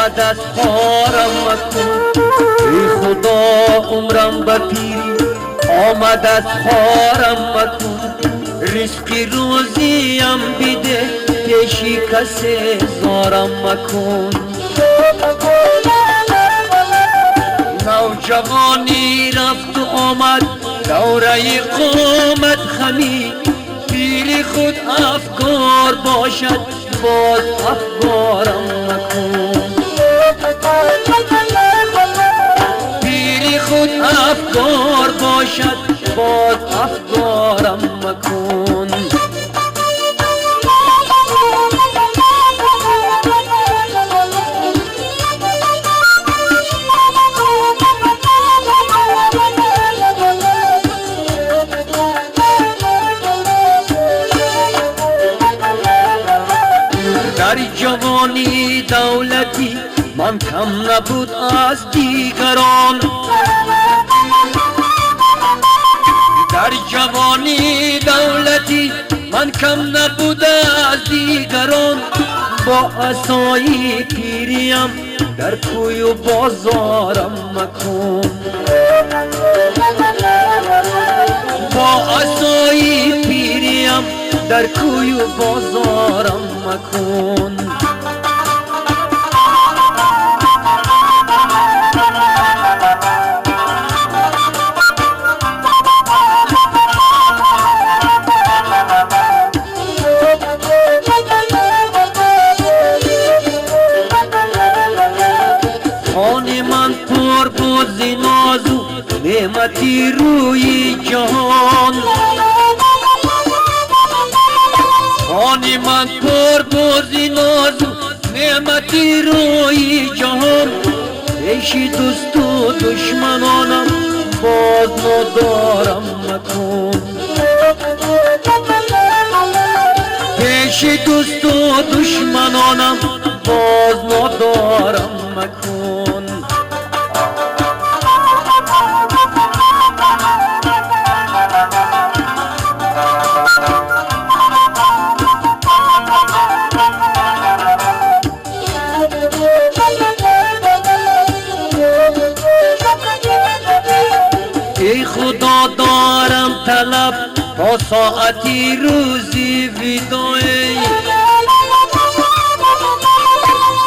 آمد از خارم مکن. ای خدا عمرم به پیری آمد از خارم مکن. رزقی روزیم بیده پیشی کسی زارم مکن. نوجوانی رفت و آمد دوره قامت خمی. پیری خود افکار باشد باز افکارم مکن. پیری خود افکار باشد باز افکارم مکن. در جوانی دولتی من کم نبود از دیگران. در جوانی دولتی من کم نبود از دیگران. با عصای پیریم در کوی و بازارم مکن. با عصای پیریم در کوی و بازارم مکن. خانه من پر بود نازو نعمتی روی جهان. خانه من پر بود نازو نعمتی روی جهان. پیشی دوست و دشمنانم باز ندارم مکن. پیشی دوست و دشمنانم باز ندارم مکن. ای خدا دارم طلب تا ساعتی روزی ویدایی.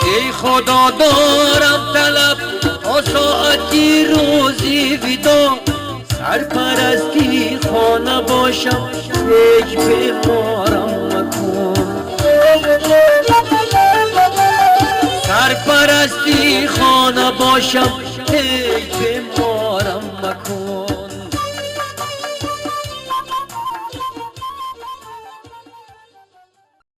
ای خدا دارم طلب تا ساعتی روزی ویدا. سرپرستی خانه باشم هیچ بیمارم مکن. سرپرستی خانه باشم هیچ بیمارم مکن.